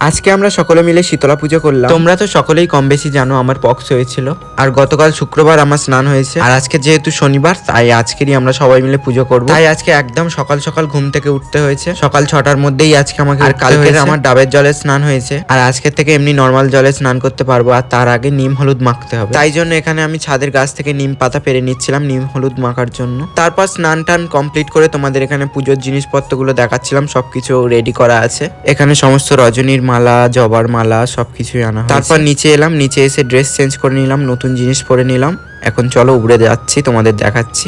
আজকে আমরা সকলে মিলে শীতলা পুজো করলাম। তোমরা তো সকলেই কম বেশি জানো আমার পক্স হয়েছিল, আর গতকাল শুক্রবার আমার স্নান হয়েছে, আর আজকে যেহেতু শনিবার তাই আজকেরই আমরা সবাই মিলে পুজো করব। তাই আজকে একদম সকাল সকাল ঘুম থেকে উঠতে হয়েছে, সকাল 6টার মধ্যেই আজকে আমাকে। আর কালকে আমার ডাবের জলে স্নান হয়েছে, আর আজকে থেকে এমনি নর্মাল জলে স্নান করতে পারবো, আর তার আগে নিম হলুদ মাখতে হবে। তাই জন্য এখানে আমি ছাদের গাছ থেকে নিম পাতা পেরে নিচ্ছিলাম নিম হলুদ মাখার জন্য। তারপর স্নান টান কমপ্লিট করে তোমাদের এখানে পুজোর জিনিসপত্রগুলো দেখাচ্ছিলাম, সবকিছু রেডি করা আছে। এখানে সমস্ত রজনীর মালা, জবার মালা সবকিছুই আনা হয়। তারপর নিচে এলাম, নিচে এসে ড্রেস চেঞ্জ করে নিলাম, নতুন জিনিস পরে নিলাম। এখন চলো উপরে যাচ্ছি, তোমাদের দেখাচ্ছি।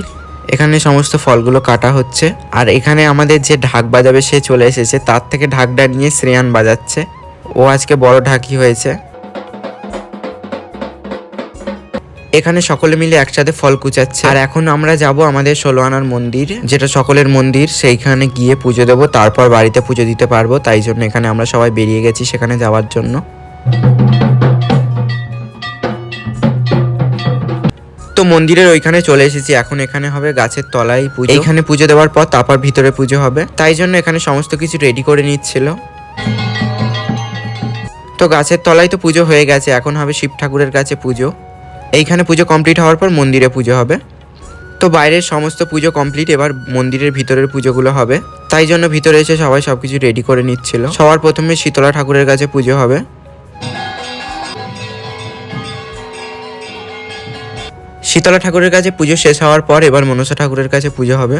এখানে সমস্ত ফলগুলো কাটা হচ্ছে, আর এখানে আমাদের যে ঢাক বাজাবে সে চলে এসেছে, তার থেকে ঢাকটা নিয়ে শ্রেয়ান বাজাচ্ছে। ও আজকে বড় ঢাকি হয়েছে। এখানে সকলে মিলে একসাথে ফল কুচাচ্ছে। আর এখন আমরা যাব আমাদের 16 আনার মন্দির, যেটা সকলের মন্দির, সেইখানে গিয়ে পুজো দেবো, তারপর বাড়িতে পুজো দিতে পারবো। তাই জন্য এখানে আমরা সবাই বেরিয়ে গেছি সেখানে যাওয়ার জন্য। তো মন্দিরের ওইখানে চলে এসেছি, এখন এখানে হবে গাছের তলায় পুজো। এখানে পুজো দেওয়ার পর তারপর ভিতরে পুজো হবে, তাই জন্য এখানে সমস্ত কিছু রেডি করে নিচ্ছিল। তো গাছের তলায় তো পুজো হয়ে গেছে, এখন হবে শিব ঠাকুরের কাছে পুজো। এইখানে পুজো কমপ্লিট হওয়ার পর মন্দিরে পুজো হবে। তো বাইরের সমস্ত পুজো কমপ্লিট, এবার মন্দিরের ভিতরের পুজোগুলো হবে। তাই জন্য ভিতরে এসে সবাই সবকিছু রেডি করে নিচ্ছিল। সবার প্রথমে শীতলা ঠাকুরের কাছে পুজো হবে। শীতলা ঠাকুরের কাছে পুজো শেষ হওয়ার পর এবার মনসা ঠাকুরের কাছে পুজো হবে।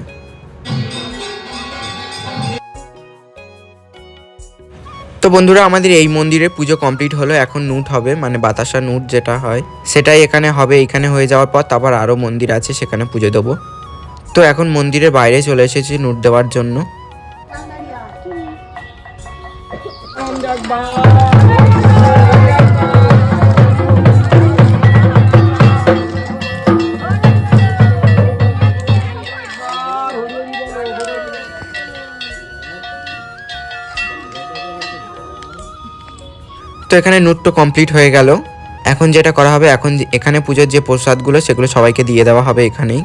তো বন্ধুরা, আমাদের এই মন্দিরে পুজো কমপ্লিট হলো। এখন নুট হবে, মানে বাতাসা নুট যেটা হয় সেটাই এখানে হবে। এখানে হয়ে যাওয়ার পর তারপর আরও মন্দির আছে, সেখানে পুজো দেবো। তো এখন মন্দিরের বাইরে চলে এসেছি নুট দেওয়ার জন্য। তো এখানে নুটটো কমপ্লিট হয়ে গেল। এখন যেটা করা হবে, এখন এখানে পুজোর যে প্রসাদগুলো সেগুলো সবাইকে দিয়ে দেওয়া হবে এখানেই।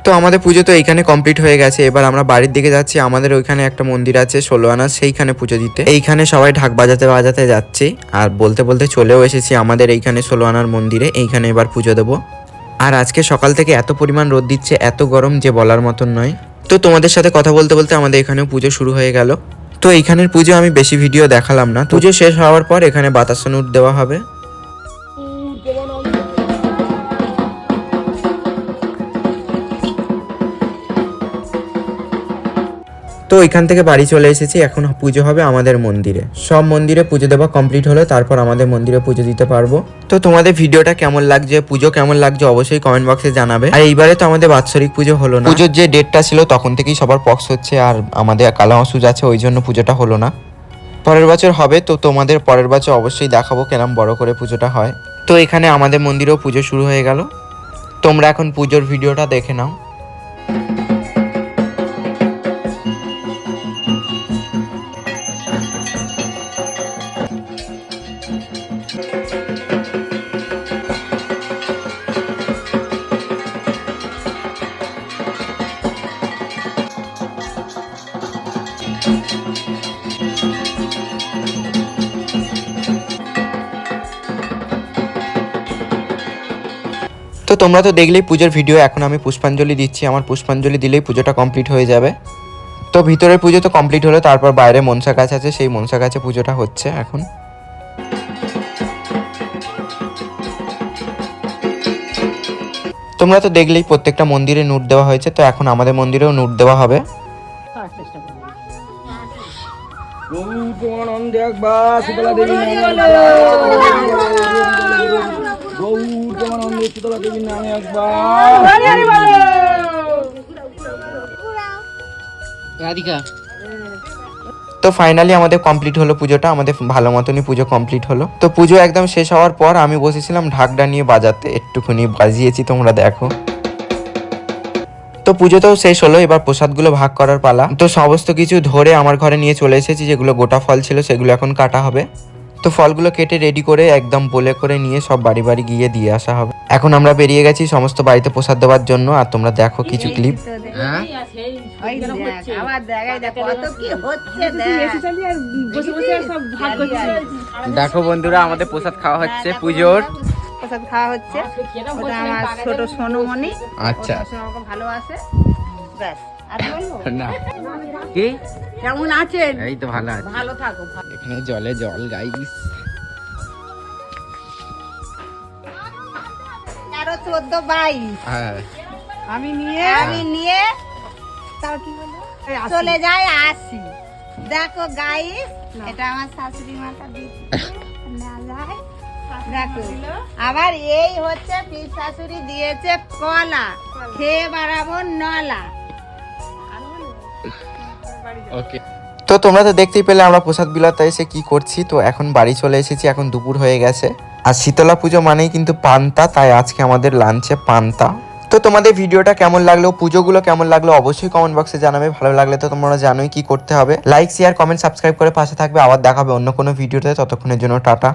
তো আমাদের পুজো তো এইখানে কমপ্লিট হয়ে গেছে। এবার আমরা বাড়ির দিকে যাচ্ছি। আমাদের ওইখানে একটা মন্দির আছে 16 আনা, সেইখানে পুজো দিতে। এইখানে সবাই ঢাক বাজাতে বাজাতে যাচ্ছি, আর বলতে বলতে চলেও এসেছি আমাদের এইখানে 16 আনার মন্দিরে। এইখানে এবার পুজো দেবো। আর আজকে সকাল থেকে এত পরিমাণ রোদ দিচ্ছে, এত গরম যে বলার মতন নয়। তো তোমাদের সাথে কথা বলতে বলতে আমাদের এখানেও পুজো শুরু হয়ে গেল। তো এইখানের পুজো আমি বেশি ভিডিও দেখালাম না। পুজো শেষ হওয়ার পর এখানে বাতাসা নুট দেওয়া হবে। তো এখান থেকে বাড়ি চলে এসেছি। এখন পুজো হবে আমাদের মন্দিরে। সব মন্দিরে পুজো দেওয়া কমপ্লিট হলো, তারপর আমাদের মন্দিরে পুজো দিতে পারবো। তো তোমাদের ভিডিওটা কেমন লাগছে, পুজো কেমন লাগছে অবশ্যই কমেন্ট বক্সে জানাবে। আর এইবারে তো আমাদের বাৎসরিক পুজো হলো না। পুজোর যে ডেটটা ছিল তখন থেকেই সবার পক্স হচ্ছে, আর আমাদের কালা অসুজ আছে, ওই জন্য পুজোটা হলো না। পরের বছর হবে। তো তোমাদের পরের বছর অবশ্যই দেখাবো কেরম বড় করে পুজোটা হয়। তো এখানে আমাদের মন্দিরেও পুজো শুরু হয়ে গেল। তোমরা এখন পুজোর ভিডিওটা দেখে নাও। তো তোমরা তো দেখলেই পুজোর ভিডিও। এখন আমি পুষ্পাঞ্জলি দিচ্ছি, আমার পুষ্পাঞ্জলি দিলেই পুজোটা কমপ্লিট হয়ে যাবে। তো ভিতরের পুজো তো কমপ্লিট হলো, তারপর বাইরে মনসা গাছ আছে, সেই মনসা গাছে পুজোটা হচ্ছে এখন। তোমরা তো দেখলেই প্রত্যেকটা মন্দিরে নুট দেওয়া হয়েছে। তো এখন আমাদের মন্দিরেও নুট দেওয়া হবে। তো ফাইনালি আমাদের কমপ্লিট হলো পুজোটা, আমাদের ভালো মতনই পুজো কমপ্লিট হলো। তো পুজো একদম শেষ হওয়ার পর আমি বসেছিলাম ঢাকটা নিয়ে বাজাতে, একটুখানি বাজিয়েছি, তোমরা দেখো। তো পুজোটাও শেষ হলো, এবার প্রসাদগুলো ভাগ করার পালা। তো সমস্ত কিছু ধরে আমার ঘরে নিয়ে চলে এসেছি, যেগুলো গোটা ফল ছিল সেগুলো এখন কাটা হবে। তো ফলগুলো কেটে রেডি করে একদম বলে করে নিয়ে সব বাড়ি বাড়ি গিয়ে দিয়ে আসা হবে। এখন আমরা বেরিয়ে গেছি সমস্ত বাড়িতে প্রসাদ দেওয়ার জন্য। আর তোমরা দেখো কিছু ক্লিপ। ওই যেন দেখ, হচ্ছে। আবার দেখাই দেখ কত কি হচ্ছে শুধু দেখ। এসি চালিয়ে আর বসে বসে সব ভাগ করছি। দেখো বন্ধুরা আমাদের প্রসাদ খাওয়া হচ্ছে পুজোর। প্রসাদ খাওয়া হচ্ছে। ওটা আমার ছোট সোনুমণি, আচ্ছা। ও সবসময় আমাকে ভালোবাসে। ব্যাস, আর বলবো? না কি কেমন আছেন? এই তো ভালো আছে। ভালো থাকো। এখানে জলে জল গাইস। 13, 14, 22 হ্যাঁ আমি নিয়ে তাও কি হলো চলে যায় 80। দেখো গাইস, এটা আমার শাশুড়ি মাতা দিচ্ছে না যায়। দেখো আবার এই হচ্ছে পিস শাশুড়ি দিয়েছে কলা, খেয়ে বাড়াবো নলা। ওকে, তো তোমরা তো দেখতেই পেলে আমরা প্রসাদ বিলাতে এসে কি করছি। তো এখন বাড়ি চলে এসেছি, এখন দুপুর হয়ে গেছে। আর শীতলা পুজো মানেই কিন্তু পান্তা, তাই আজকে আমাদের লাঞ্চে পান্তা। তো তোমাদের ভিডিওটা কেমন লাগলো, পুজোগুলো কেমন লাগলো অবশ্যই কমেন্ট বক্সে জানাবে। ভালো লাগলে তো তোমরা জানোই কি করতে হবে, লাইক শেয়ার কমেন্ট সাবস্ক্রাইব করে পাশে থাকবে। আবার দেখাবে অন্য কোনো ভিডিওতে, ততক্ষণের জন্য টাটা।